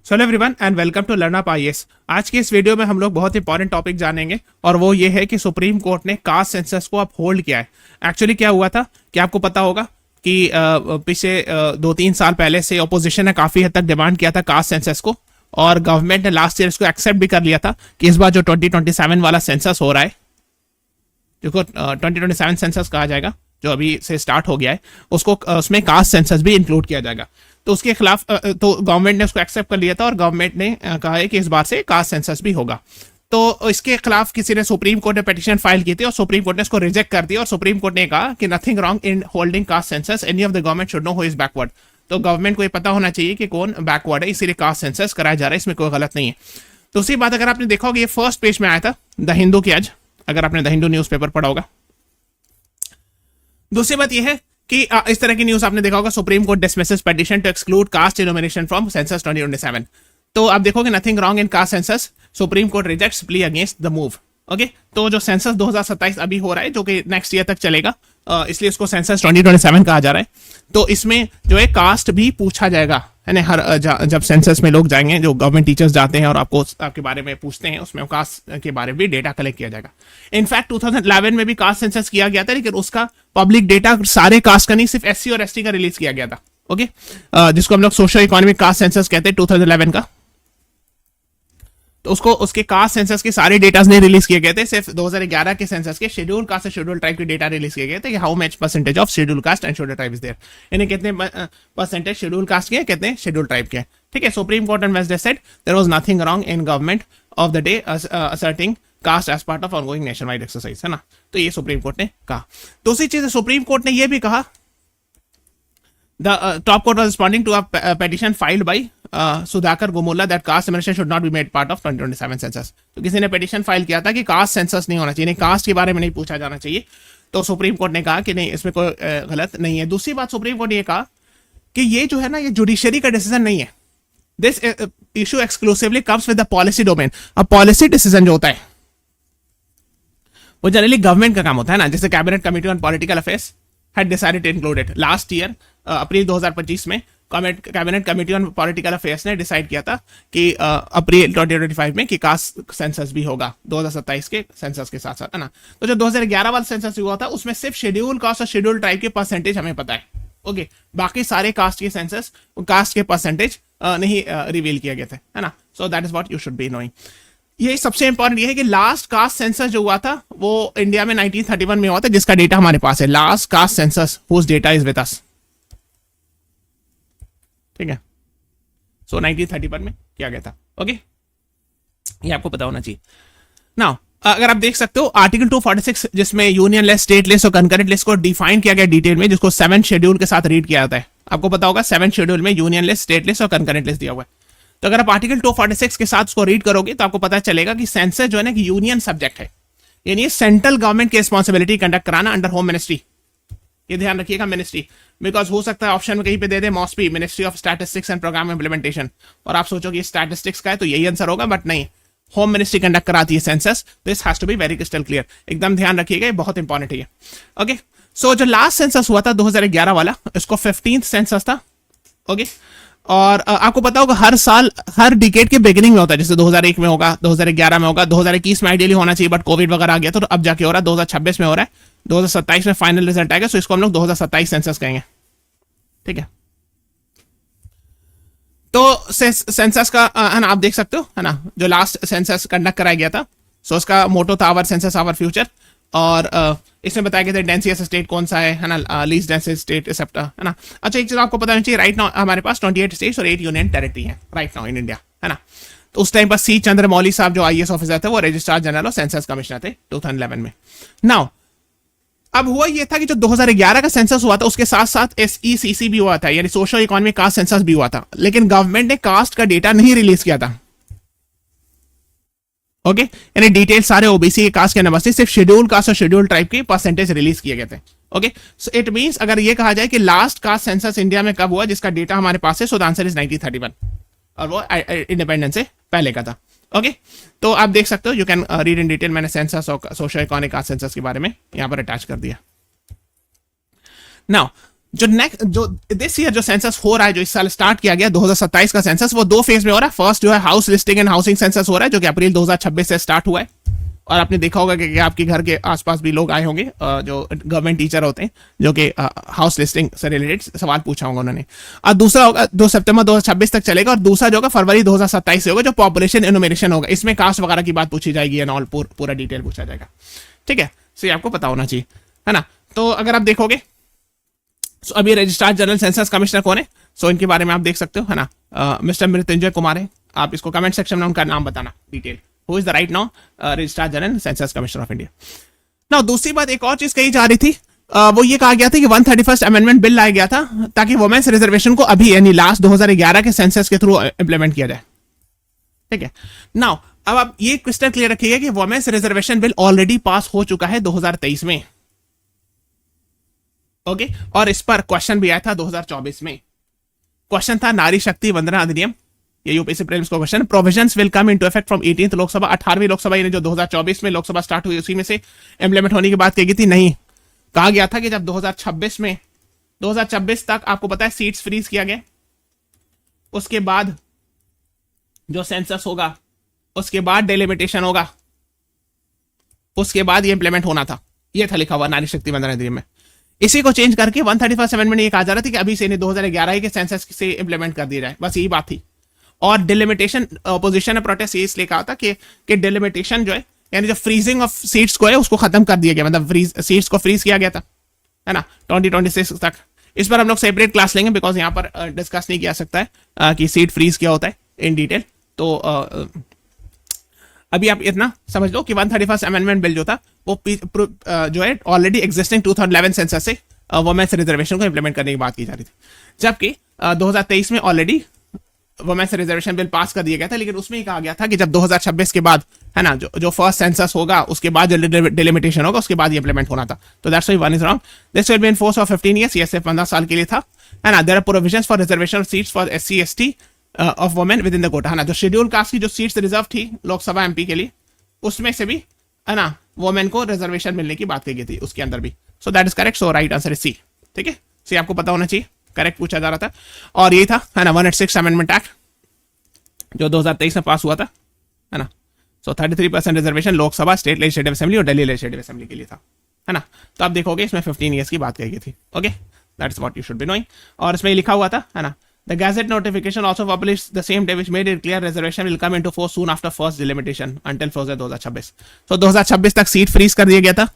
Hello everyone and welcome to learn up IAS. आज की इस वीडियो में हम लोग बहुत इंपॉर्टेंट टॉपिक जानेंगे और वो ये है कि सुप्रीम कोर्ट ने कास्ट सेंसस को अब होल्ड किया है। एक्चुअली क्या हुआ था कि आपको पता होगा कि पिछले 2-3 साल पहले से ऑपोजिशन ने काफ़ी हद तक डिमांड किया था कास्ट सेंसस को, और गवर्नमेंट ने लास्ट ईयर इसको एक्सेप्ट भी कर लिया था कि इस बार जो 2027 वाला सेंसस हो रहा है, जिसको 2027 सेंसस कहा जाएगा, जो अभी से स्टार्ट हो गया है, उसको उसमें कास्ट सेंसस भी इंक्लूड किया जाएगा। तो उसके खिलाफ तो गवर्नमेंट ने उसको एक्सेप्ट कर लिया था और गवर्नमेंट ने कहा है कि इस बार से कास्ट सेंसस भी होगा। तो इसके खिलाफ किसी ने सुप्रीम कोर्ट में पिटीशन फाइल की थी और सुप्रीम कोर्ट ने इसको रिजेक्ट कर दिया और सुप्रीम कोर्ट ने कहा कि nothing wrong in holding caste census, any of the government should know who is backward. तो गवर्नमेंट को ये पता होना चाहिए कि कौन बैकवर्ड है, इसीलिए कास्ट सेंसस कराया जा रहा है, इसमें कोई गलत नहीं है। दूसरी बात, अगर आपने देखा होगा ये फर्स्ट पेज में आया था द हिंदू की आज, अगर आपने द हिंदू न्यूज़पेपर पढ़ा होगा। दूसरी बात यह है कि इस तरह की न्यूज आपने देखा होगा, supreme court dismisses petition to exclude caste enumeration from census 2027। तो आप देखोगे nothing wrong in caste census, supreme court rejects plea against the move. Okay, तो जो सेंसस 2027 अभी हो रहा है, जो कि नेक्स्ट ईयर तक चलेगा, इसलिए उसको सेंसस 2027 कहा जा रहा है। तो इसमें जो है कास्ट भी पूछा जाएगा, है ना। हर जब सेंसस में लोग जाएंगे, जो गवर्नमेंट टीचर्स जाते हैं और आपको आपके बारे में पूछते हैं, उसमें कास्ट के बारे में भी डेटा कलेक्ट किया जाएगा। इनफैक्ट 2011 में भी कास्ट सेंसस किया गया था, लेकिन उसका पब्लिक डेटा सारे कास्ट का नहीं, सिर्फ एससी और एसटी का रिलीज किया गया था। ओके, जिसको हम लोग सोशो इकोनॉमिक कास्ट सेंसस कहते हैं 2011 का। तो उसको उसके कास्ट सेंसस के सारे डेटास नहीं रिलीज किए गए थे, सिर्फ 2011 के सेंसस के शेड्यूल कास्ट और शेड्यूल ट्राइब के डेटा रिलीज किए गए थे कि how much percentage of schedule caste and schedule tribe is there, यानी कितने परसेंटेज शेड्यूल कास्ट के, कितने शेड्यूल ट्राइब के। ठीक है, supreme court and yesterday said there was nothing wrong in government of the day asserting caste as part of ongoing nationwide exercise, है ना। तो ये सुप्रीम कोर्ट ने कहा। दूसरी चीज, सुप्रीम कोर्ट ने यह भी कहा, the top court was responding to a petition filed by Sudhakar Gumula that caste enumeration should not be made part of 2027 census। तो किसी ने पिटीशन फाइल किया था कि कास्ट सेंसस नहीं होना चाहिए, कास्ट के बारे में नहीं पूछा जाना चाहिए। तो सुप्रीम कोर्ट ने कहा कि नहीं, इसमें कोई गलत नहीं है। दूसरी बात, सुप्रीम कोर्ट ने कहा कि ये जो है ना, ये जुडिशरी का डिसीजन नहीं है। This issue exclusively comes with the policy domain. अब पॉलिसी डिसीजन जो होता है वो जनरली गवर्नमेंट का काम होता है ना, जैसे cabinet committee on political affairs had decided to include it last year, अप्रैल 2025 में cabinet committee on political affairs ने डिसाइड किया था कि अप्रैल 2025 में कि कास्ट सेंसस भी होगा 2027 के सेंसस के साथ साथ, है ना। तो जो 2011 वाला सेंसस हुआ था उसमें सिर्फ शेड्यूल कास्ट और शेड्यूल ट्राइब के परसेंटेज हमें पता है। ओके, बाकी सारे कास्ट के सेंसस, कास्ट के परसेंटेज नहीं रिवील किए गए थे, है ना। So that is what you should be knowing. ये सबसे इंपॉर्टेंट ये है कि लास्ट कास्ट सेंसस जो हुआ था वो इंडिया में 1931 में हुआ था, जिसका डेटा हमारे पास है। Last caste census whose data is with us. ठीक है, सो 1931 में किया गया था। ओके, ये आपको पता होना चाहिए। नाउ अगर आप देख सकते हो आर्टिकल 246, जिसमें यूनियन लिस्ट, स्टेट लिस्ट और कंकरेंट लिस्ट को डिफाइन किया गया डिटेल में, जिसको 7 शेड्यूल के साथ रीड किया जाता है। आपको पता होगा 7 शेड्यूल में यूनियन लिस्ट, स्टेट लिस्ट और कंकरेंट लिस्ट दिया हुआ है। तो अगर आप आर्टिकल 246 के साथ उसको रीड करोगे तो आपको पता चलेगा कि सेंसस जो है ना, कि यूनियन सब्जेक्ट है, यानी सेंट्रल गवर्नमेंट की रिस्पॉन्सिबिलिटी कंडक्ट कराना अंडर होम मिनिस्ट्री। ये ध्यान रखिएगा, मिनिस्ट्री, बिकॉज हो सकता है ऑप्शन में कहीं पे दे दे MoSPI, ministry of statistics and programme implementation, और आप सोचोगे स्टैटिस्टिक्स का है तो यही आंसर होगा, बट नहीं, होम मिनिस्ट्री कंडक्ट कराती है census. This has to be very crystal clear, एकदम ध्यान रखिएगा, ये बहुत इंपॉर्टेंट है। ओके, सो जो लास्ट सेंसस हुआ था 2011 वाला, इसको 15th सेंसस था। ओके, और आपको पता होगा हर साल, हर डिकेड के बिगिनिंग में होता है, जैसे 2001 में होगा, 2011 में होगा, 2021 में आइडियली होना चाहिए, बट कोविड वगैरह आ गया तो अब जाके हो रहा है, 2026 में हो रहा है, 2027 में फाइनल रिजल्ट आएगा। सो इसको हम लोग 2027 सेंसस कहेंगे। ठीक है, तो सेंसस का है ना, आप देख सकते हो, है ना, जो लास्ट सेंसस कंडक्ट कराया गया था, सो उसका मोटो था आवर सेंसस आवर फ्यूचर, और इसमें बताया गया था डेंसियस स्टेट कौन सा है ना, लीस्ट डेंसियस स्टेट एक्सेप्ट, है ना। अच्छा, एक चीज आपको पता होनी चाहिए, राइट नाउ हमारे पास 28 स्टेट्स और 8 यूनियन टेरिटरी है राइट नाउ इन इंडिया, है ना। तो उस टाइम पर सी चंद्रमौली साहब जो आईएएस ऑफिसर थे, वो रजिस्ट्रार जनरल और सेंसस कमिश्नर थे 2011 में। नाउ अब हुआ ये था कि जो 2011 का सेंसस हुआ था उसके साथ साथ SECC भी हुआ था, यानी सोशल इकोनॉमिक कास्ट सेंसस भी हुआ था, लेकिन गवर्नमेंट ने कास्ट का डेटा नहीं रिलीज किया था। ओके, यानी डिटेल सारे ओबीसी के कास्ट के नंबर से, सिर्फ शेड्यूल कास्ट और शेड्यूल ट्राइब के परसेंटेज रिलीज किए गए थे। ओके, सो इट मींस अगर ये कहा जाए कि लास्ट कास्ट सेंसस इंडिया में कब हुआ, जिसका डेटा हमारे पास है, सो द आंसर इज 1931, और वो इंडिपेंडेंस से पहले का था। ओके, तो आप देख सकते हो, you can read in detail, मैंने सेंसस और सोशल इकोनॉमिक कास्ट सेंसस के बारे में यहां पर अटैच कर दिया। नाउ जो नेक्स्ट जो दिस ईयर जो सेंसस हो रहा है, जो इस साल स्टार्ट किया गया 2027 का सेंसस, वो 2 फेज में हो रहा है। फर्स्ट जो है house listing and housing census हो रहा है, जो कि अप्रैल 2026 से स्टार्ट हुआ है। और आपने देखा होगा कि आपके घर के आसपास भी लोग आए होंगे जो गवर्नमेंट टीचर होते हैं, जो कि हाउस लिस्टिंग से रिलेटेड सवाल पूछा होगा उन्होंने। और दूसरा होगा 2 सितंबर 2026 तक चलेगा, और दूसरा जो होगा फरवरी 2027 से होगा, जो पॉपुलेशन इनोमिनेशन होगा। इसमें कास्ट वगैरह की बात पूछी जाएगी एंड ऑल, पूरा डिटेल पूछा जाएगा। ठीक है, सो ये आपको पता होना चाहिए, है ना। तो अगर आप देखोगे सो अभी रजिस्ट्रार जनरल सेंसस कमिश्नर कौन है, सो इनके बारे में आप देख सकते हो, है ना। मिस्टर मृत्युंजय कुमार है। आप इसको कमेंट सेक्शन में उनका नाम बताना detail, who is the right now registrar general census commissioner of India. Now दूसरी बात एक और चीज कही जा रही थी, वो ये कहा गया था कि 131st अमेंडमेंट बिल लाया गया था ताकि वुमेन्स रिजर्वेशन को अभी यानी लास्ट 2011 के सेंसस के थ्रू इंप्लीमेंट किया जाए। ठीक है, नाउ अब आप ये क्रिस्टल क्लियर रखिएगा कि women's reservation bill already pass हो चुका है 2023 में। ओके, और इस पर क्वेश्चन भी आया था 2024 में। क्वेश्चन था नारी शक्ति वंदना अधिनियम, ये यूपीएससी प्रीलिम्स का question. Provisions will come into effect from 18th Lok Sabha, 18वीं Lok Sabha यानी जो 2024 में लोकसभा स्टार्ट हुई उसी में से इंप्लीमेंट होने की बात कही गई थी। नहीं, कहा गया था कि जब 2026 तक आपको पता है सीट्स फ्रीज किया गया, उसके बाद जो सेंसस होगा, उसके बाद डेलिमिटेशन होगा, उसके बाद ये इंप्लीमेंट होना था। ये था लिखा हुआ नारी शक्ति वंदना अधिनियम में। इसी को चेंज करके 131st अमेंडमेंट ये कहा जा रहा था कि अभी से 2011 के सेंसस से इंप्लीमेंट कर दिया जाए, बस यही बात थी। और डिलिमिटेशन अपोजिशन प्रोटेस्ट इसलिए कहा था कि डिलिमिटेशन जो है यानी जो फ्रीजिंग ऑफ सीट्स को है उसको खत्म कर दिया गया, मतलब सीट्स को फ्रीज किया गया था, है ना, 2026 तक। इस पर हम लोग सेपरेट क्लास लेंगे, बिकॉज यहाँ पर डिस्कस नहीं किया सकता है कि सीट फ्रीज क्या होता है इन डिटेल। तो अभी आप इतना समझ लो कि 131st अमेंडमेंट बिल जो था वो जो है ऑलरेडी एग्जिस्टिंग 2011 सेंसस से वुमेन्स रिजर्वेशन को इंप्लीमेंट करने की बात की जा रही थी, जबकि 2023 में already women's reservation bill pass कर दिया गया था। लेकिन उसमें ही कहा गया था कि जब 2026 के बाद, है ना, जो फर्स्ट सेंसस होगा उसके बाद जो डिलिमिटेशन होगा उसके बाद ये इंप्लीमेंट होना था। तो that's why one is wrong. This will be in force for 15 years, ये सिर्फ 15 साल के लिए था, है ना। There are provisions for reservation of seats for SC ST of women within the quota, है ना। जो शेड्यूल कास्ट की जो सीट्स रिजर्व थी लोकसभा MP के लिए, उसमें से भी, है ना, वुमेन को रिजर्वेशन मिलने की बात कही गई थी उसके अंदर भी। So that is correct, so right answer is C। ठीक है, सी आपको पता होना चाहिए, करेक्ट पूछा जा रहा था। और ये था, है ना, 186 अमेंडमेंट एक्ट जो 2023 में पास हुआ था, है ना। सो 33% reservation Lok Sabha, state legislative assembly और दिल्ली लेजिस्लेटिव असेंबली के लिए था, है ना। तो आप देखोगे इसमें 15 years की बात कही गई थी। Okay, that is what you should be knowing. और इसमें लिखा हुआ था, है ना, the gadget notification also published the same day which made it clear reservation will come into force soon after first delimitation until 2026। तो 2026 तक सीट फ्रीज कर दिया गया था।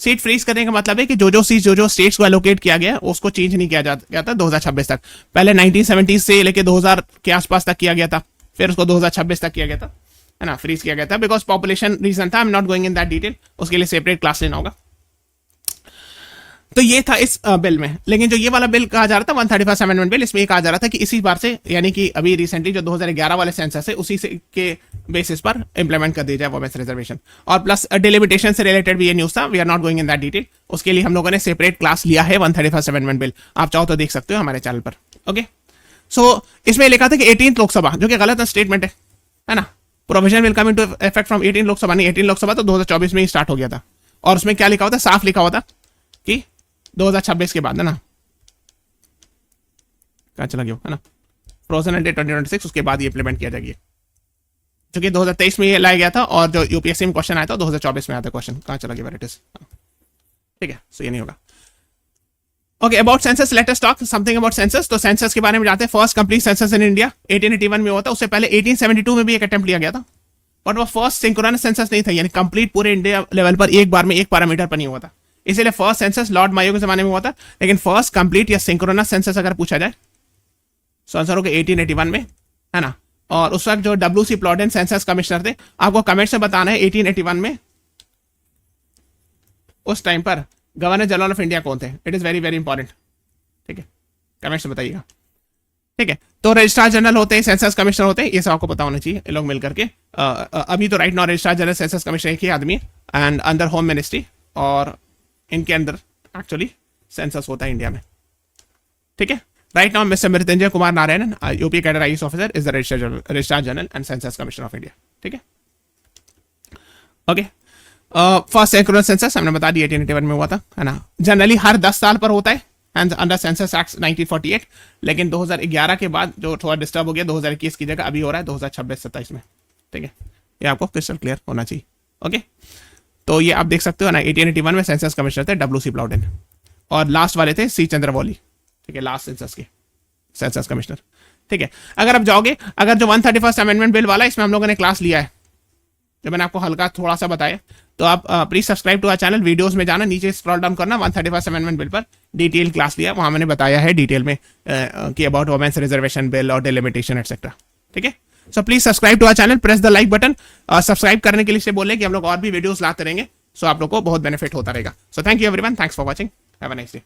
सीट फ्रीज करने का मतलब है कि जो सीट जो स्टेट्स को एलोकेट किया गया उसको चेंज नहीं किया गया था 2026 तक। पहले 1970 से लेके 2000 के आसपास तक किया गया था, फिर उसको 2026 तक किया गया था, है ना, फ्रीज किया गया था, बिकॉज पॉपुलेशन रीजन था। I am not going in that detail, उसके लिए सेपरेट क्लास लेना होगा। तो ये था इस बिल में। लेकिन जो ये वाला बिल कहा जा रहा था 131st अमेंडमेंट बिल, इसमें ये कहा जा रहा था कि इसी बार से, यानी कि अभी रिसेंटली जो 2011 वाले सेंसस है उसी से के बेसिस पर इंप्लीमेंट कर दिया जाए वुमेन्स रिजर्वेशन। और प्लस डिलिमिटेशन से रिलेटेड भी ये न्यूज था। We are not going in that detail, उसके लिए हम लोगों ने सेपरेट क्लास लिया है 131st अमेंडमेंट बिल, आप चाहो तो देख सकते हो हमारे चैनल पर। ओके, सो इसमें लिखा था कि 18th लोकसभा, जो कि गलत स्टेटमेंट है ना। Provision will come into effect from 18 Lok Sabha, नहीं 18 लोकसभा तो 2024 में ही स्टार्ट हो गया था। और उसमें क्या लिखा हुआ था, साफ लिखा हुआ था कि 2026 के बाद, है ना, कहां चला गया, है ना, फ्रोजन एंड 2026, उसके बाद ये इंप्लीमेंट किया जाएगा, जो कि 2023 में ये लाया गया था। और जो यूपीएससी में क्वेश्चन आया था 2024 में आता क्वेश्चन, कहां चला गया, वेर इट इज। ठीक है, सो ये नहीं होगा। Okay, about census let us talk something about census. तो सेंसस के बारे में जानते हैं। First complete census in India 1881 में हुआ था। उससे पहले 1872 में भी एक अटेम्प्ट लिया गया था, बट वो फर्स्ट सिंक्रोनस सेंसस नहीं था, यानी कंप्लीट पूरे इंडिया लेवल पर एक बार में एक पैरामीटर पर नहीं हुआ था। इसीलिए फर्स्ट सेंसस लॉर्ड मायो के जमाने में हुआ था। लेकिन फर्स्ट कंप्लीट या सिंक्रोनस सेंसस अगर पूछा जाए तो आंसर होगा 1881 में, है ना। और उस वक्त जो WC प्लॉडेन सेंसस कमिश्नर थे, आपको कमेंट से बताना है 1881 में उस टाइम पर गवर्नर जनरल ऑफ इंडिया कौन थे। It is very very important, ठीक है, कमेंट से बताइएगा। ठीक है, तो रजिस्ट्रार जनरल होते हैं, सेंसस कमिश्नर होते हैं, ये सब आपको पता होना चाहिए, ये लोग मिलकर के। अभी तो right now registrar general census commissioner एक ही आदमी है एंड अंडर होम मिनिस्ट्री, और इनके अंदर एक्चुअली सेंसस होता है इंडिया में। ठीक है, right now mister Mrityunjay Kumar Narayanan, UP cadre IAS officer, is the registrar general and census commissioner of India. ठीक है, ओके। फर्स्ट सिंक्रोनस सेंसस हमने बता दिया 1881 में हुआ था, है ना। जनरली हर 10 साल पर होता है, एंड अंडर सेंसस एक्ट 1948, लेकिन 2011 के बाद जो थोड़ा डिस्टर्ब हो गया 2021 की जगह अभी हो रहा है 2026-27 में, ठीक है। ये आपको क्रिस्टल क्लियर होना चाहिए, ओके। तो ये आप देख सकते हो ना, 1881 में सेंसस कमिश्नर थे W.C. प्लाउडेन, और लास्ट वाले थे C. चंद्रमौली, ठीक है, लास्ट सेंसस के सेंसस कमिश्नर, ठीक है। अगर आप जाओगे, अगर जो 131st अमेंडमेंट बिल वाला है, इसमें हम लोगों ने क्लास लिया है, जो मैंने आपको हल्का थोड़ा सा बताया, तो आप please subscribe to our channel, videos में जाना, नीचे स्क्रॉल डाउन करना, 131st अमेंडमेंट बिल पर डिटेल क्लास लिया, वहां मैंने बताया है डिटेल में कि अबाउट वुमेन्स रिजर्वेशन बिल और डिलिमिटेशन एटसेट्रा, ठीक है। So please subscribe to our channel, press the like button, subscribe करने के लिए से बोले कि हम लोग और भी वीडियोस लाते रहेंगे, सो आप लोग को बहुत बेनिफिट होता रहेगा। So thank you everyone, thanks for watching, have a nice day.